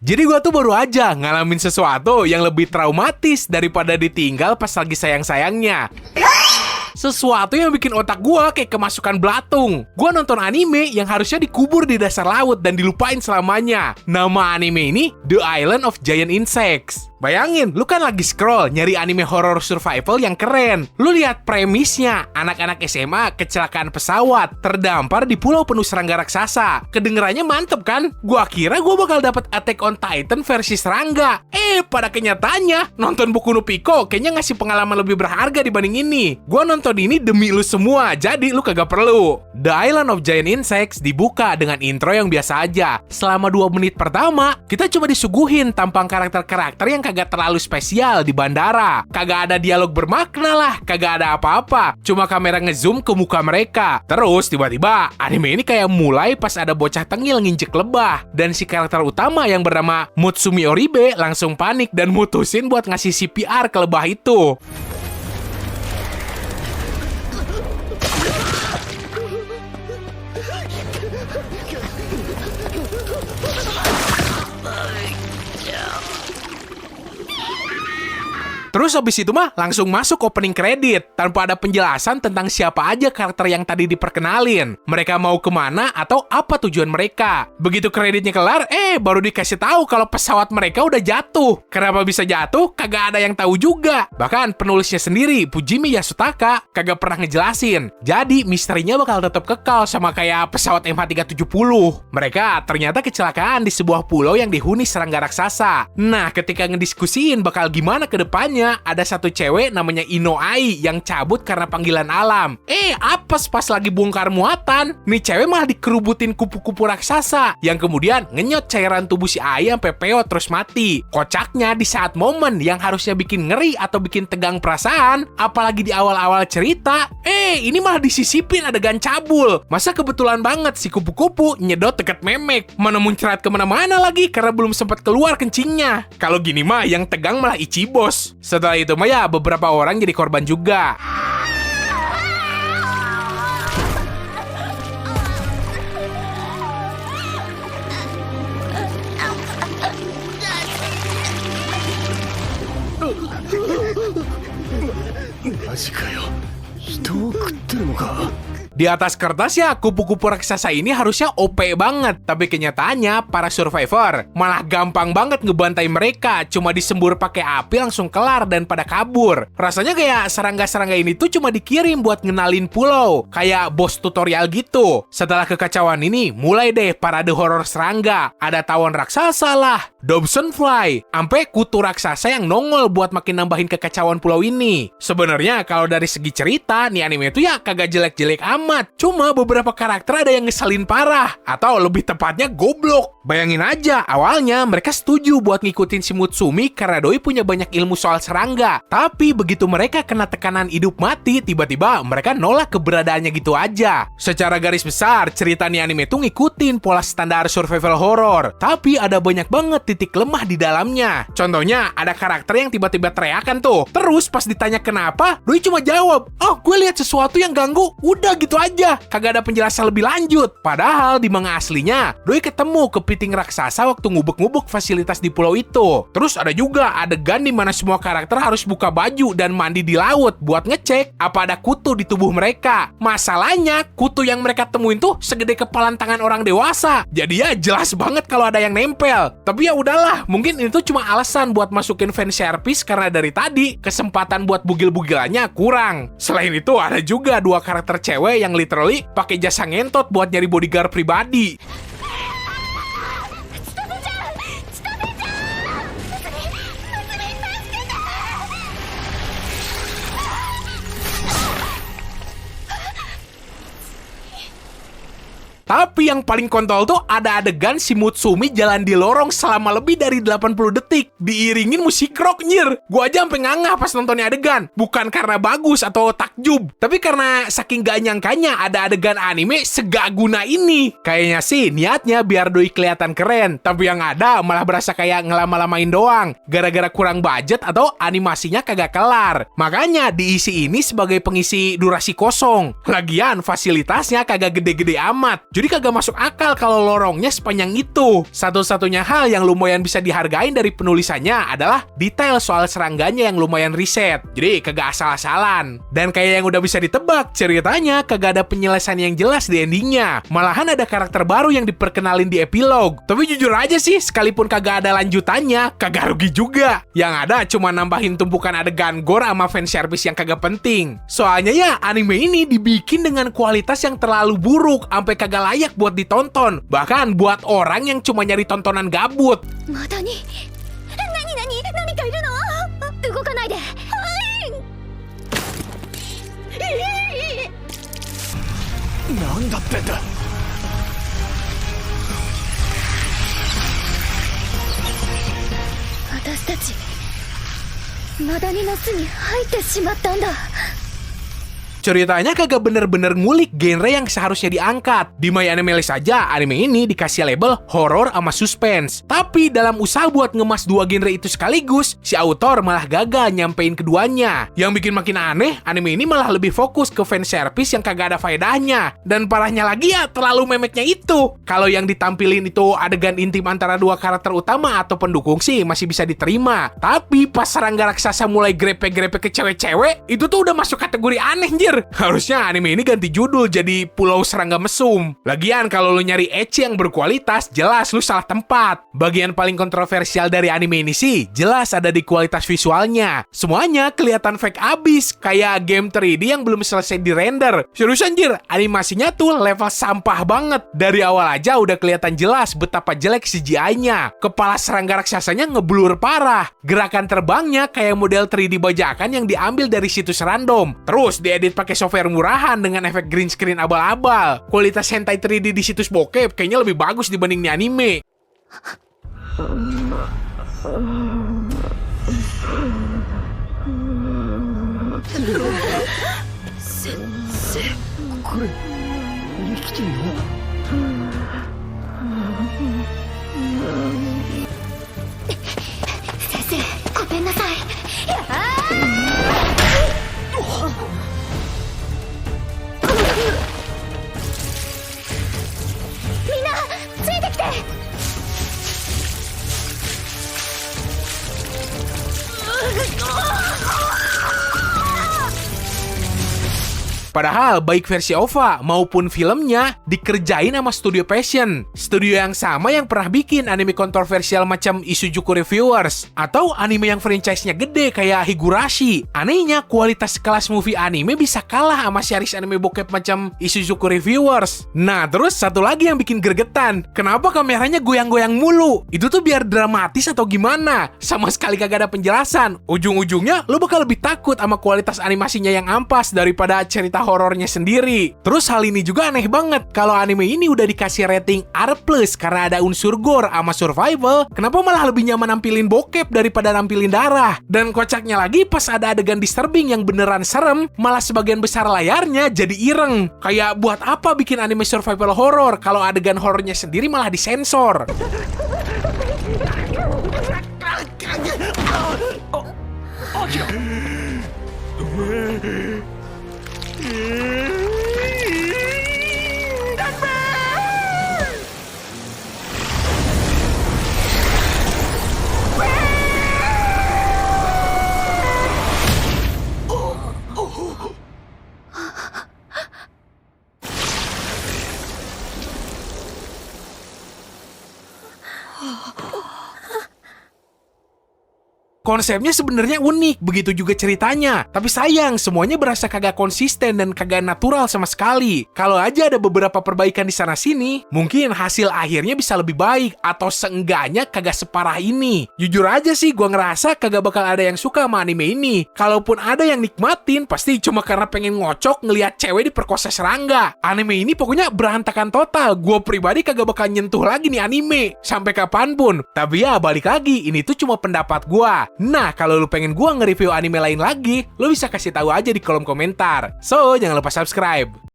Jadi gue tuh baru aja ngalamin sesuatu yang lebih traumatis daripada ditinggal pas lagi sayang-sayangnya. Sesuatu yang bikin otak gua kayak kemasukan belatung. Gua nonton anime yang harusnya dikubur di dasar laut dan dilupain selamanya. Nama anime ini The Island of Giant Insects. Bayangin, lu kan lagi scroll nyari anime horror survival yang keren. Lu lihat premisnya, anak-anak SMA kecelakaan pesawat, terdampar di pulau penuh serangga raksasa. Kedengerannya mantep kan? Gua kira gua bakal dapet Attack on Titan versi serangga. Pada kenyataannya, nonton Boku no Pico kayaknya ngasih pengalaman lebih berharga dibanding ini. Gua nonton ini demi lu semua, jadi lu kagak perlu. The Island of Giant Insects dibuka dengan intro yang biasa aja. Selama 2 menit pertama, kita cuma disuguhin tampang karakter-karakter yang kagak terlalu spesial di bandara. Kagak ada dialog bermakna lah, kagak ada apa-apa. Cuma kamera ngezoom ke muka mereka. Terus tiba-tiba anime ini kayak mulai pas ada bocah tengil nginjek lebah. Dan si karakter utama yang bernama Mutsumi Oribe langsung panik dan mutusin buat ngasih CPR ke lebah itu. Terus habis itu mah langsung masuk opening credit tanpa ada penjelasan tentang siapa aja karakter yang tadi diperkenalin. Mereka mau kemana atau apa tujuan mereka. Begitu kreditnya kelar, baru dikasih tahu kalau pesawat mereka udah jatuh. Kenapa bisa jatuh? Kagak ada yang tahu juga. Bahkan penulisnya sendiri, Fujimi Yasutaka, kagak pernah ngejelasin. Jadi misterinya bakal tetap kekal sama kayak pesawat MH370. Mereka ternyata kecelakaan di sebuah pulau yang dihuni serangga raksasa. Nah, ketika ngediskusiin bakal gimana ke depannya, ada satu cewek namanya Ino Ai yang cabut karena panggilan alam. Apes pas lagi bongkar muatan, nih cewek malah dikerubutin kupu-kupu raksasa yang kemudian ngenyot cairan tubuh si Ai sampai peot terus mati. Kocaknya di saat momen yang harusnya bikin ngeri atau bikin tegang perasaan, apalagi di awal-awal cerita, ini malah disisipin adegan cabul. Masa kebetulan banget si kupu-kupu nyedot deket memek, mana muncrat kemana-mana lagi karena belum sempat keluar kencingnya. Kalau gini mah yang tegang malah Ichibos. Setelah itu mah ya beberapa orang jadi korban juga. Di atas kertas ya, kupu-kupu raksasa ini harusnya OP banget. Tapi kenyataannya, para survivor malah gampang banget ngebantai mereka. Cuma disembur pakai api langsung kelar dan pada kabur. Rasanya kayak serangga-serangga ini tuh cuma dikirim buat ngenalin pulau. Kayak bos tutorial gitu. Setelah kekacauan ini, mulai deh parade horor serangga. Ada tawon raksasa lah, Dobson Fly, sampai kutu raksasa yang nongol buat makin nambahin kekacauan pulau ini. Sebenarnya kalau dari segi cerita, nih anime itu ya kagak jelek-jelek amat. Cuma beberapa karakter ada yang ngeselin parah, atau lebih tepatnya goblok. Bayangin aja, awalnya mereka setuju buat ngikutin si Mutsumi karena doi punya banyak ilmu soal serangga. Tapi begitu mereka kena tekanan hidup mati, tiba-tiba mereka nolak keberadaannya gitu aja. Secara garis besar, cerita nih anime tuh ngikutin pola standar survival horror. Tapi ada banyak banget titik lemah di dalamnya. Contohnya, ada karakter yang tiba-tiba teriakan tuh. Terus pas ditanya kenapa, doi cuma jawab, gue lihat sesuatu yang ganggu. Udah gitu aja, kagak ada penjelasan lebih lanjut. Padahal di manga aslinya, doi ketemu kepiting raksasa waktu ngubek-ngubek fasilitas di pulau itu. Terus ada juga adegan di mana semua karakter harus buka baju dan mandi di laut buat ngecek apa ada kutu di tubuh mereka. Masalahnya, kutu yang mereka temuin tuh segede kepalan tangan orang dewasa. Jadi ya jelas banget kalau ada yang nempel. Tapi ya udahlah, mungkin itu cuma alasan buat masukin fan service karena dari tadi kesempatan buat bugil-bugilannya kurang. Selain itu ada juga 2 karakter cewek yang literally pakai jasa ngentot buat nyari bodyguard pribadi. Tapi yang paling kontol tuh ada adegan si Mutsumi jalan di lorong selama lebih dari 80 detik diiringin musik rock nyir. Gua aja sampai ngangah pas nontonnya adegan. Bukan karena bagus atau takjub, tapi karena saking gak nyangkanya ada adegan anime segak guna ini. Kayaknya sih niatnya biar doi kelihatan keren, tapi yang ada malah berasa kayak ngelama-lamain doang gara-gara kurang budget atau animasinya kagak kelar. Makanya diisi ini sebagai pengisi durasi kosong. Lagian fasilitasnya kagak gede-gede amat. Jadi kagak kagak masuk akal kalau lorongnya sepanjang itu. Satu-satunya hal yang lumayan bisa dihargain dari penulisannya adalah detail soal serangganya yang lumayan riset. Jadi kagak asal-asalan. Dan kayak yang udah bisa ditebak, ceritanya kagak ada penyelesaian yang jelas di endingnya. Malahan ada karakter baru yang diperkenalin di epilog. Tapi jujur aja sih, sekalipun kagak ada lanjutannya, kagak rugi juga. Yang ada cuma nambahin tumpukan adegan gore sama fanservice yang kagak penting. Soalnya ya, anime ini dibikin dengan kualitas yang terlalu buruk, sampai kagak layak buat ditonton. Bahkan buat orang yang cuma nyari tontonan gabut. Matani? Nani? Namika iru no? Ugokanai de. Nandatte? 私たちマダニの巣に入ってしまったんだ。 Ceritanya kagak bener-bener ngulik genre yang seharusnya diangkat. Di My Anime List aja, anime ini dikasih label horror sama suspense. Tapi dalam usaha buat ngemas dua genre itu sekaligus, si autor malah gagal nyampein keduanya. Yang bikin makin aneh, anime ini malah lebih fokus ke fanservice yang kagak ada faedahnya. Dan parahnya lagi ya, terlalu memeknya itu. Kalau yang ditampilin itu adegan intim antara dua karakter utama atau pendukung sih masih bisa diterima. Tapi pas serangga raksasa mulai grepe-grepe ke cewek-cewek, itu tuh udah masuk kategori aneh, anjir. Harusnya anime ini ganti judul jadi Pulau Serangga Mesum. Lagian kalau lu nyari ecchi yang berkualitas, jelas lu salah tempat. Bagian paling kontroversial dari anime ini sih jelas ada di kualitas visualnya. Semuanya kelihatan fake abis, kayak game 3D yang belum selesai di-render. Serius anjir, animasinya tuh level sampah banget. Dari awal aja udah kelihatan jelas betapa jelek CGI-nya. Kepala serangga raksasanya ngeblur parah. Gerakan terbangnya kayak model 3D bajakan yang diambil dari situs random. Terus diedit pakai software murahan dengan efek green screen abal-abal. Kualitas hentai 3D di situs bokep kayaknya lebih bagus dibanding di anime. Sensei, これ生きてるの? Sensei, ごめんなさい。みんなついてきて。 Padahal baik versi OVA maupun filmnya dikerjain sama Studio Passion. Studio yang sama yang pernah bikin anime kontroversial macam Isujuku Reviewers. Atau anime yang franchise-nya gede kayak Higurashi. Anehnya kualitas kelas movie anime bisa kalah sama series anime bokep macam Isujuku Reviewers. Nah terus satu lagi yang bikin gregetan. Kenapa kameranya goyang-goyang mulu? Itu tuh biar dramatis atau gimana? Sama sekali kagak ada penjelasan. Ujung-ujungnya lo bakal lebih takut sama kualitas animasinya yang ampas daripada cerita horornya sendiri. Terus hal ini juga aneh banget. Kalau anime ini udah dikasih rating R+ karena ada unsur gore sama survival, kenapa malah lebih nyaman nampilin bokep daripada nampilin darah? Dan kocaknya lagi pas ada adegan disturbing yang beneran serem, malah sebagian besar layarnya jadi ireng. Kayak buat apa bikin anime survival horror kalau adegan horornya sendiri malah disensor? Konsepnya sebenarnya unik, begitu juga ceritanya. Tapi sayang, semuanya berasa kagak konsisten dan kagak natural sama sekali. Kalau aja ada beberapa perbaikan di sana-sini, mungkin hasil akhirnya bisa lebih baik, atau seenggaknya kagak separah ini. Jujur aja sih, gua ngerasa kagak bakal ada yang suka sama anime ini. Kalaupun ada yang nikmatin, pasti cuma karena pengen ngocok ngelihat cewek diperkosa serangga. Anime ini pokoknya berantakan total. Gua pribadi kagak bakal nyentuh lagi nih anime sampai kapanpun. Tapi ya balik lagi, ini tuh cuma pendapat gua. Nah, kalau lu pengen gua nge-review anime lain lagi, lu bisa kasih tahu aja di kolom komentar. So, jangan lupa subscribe.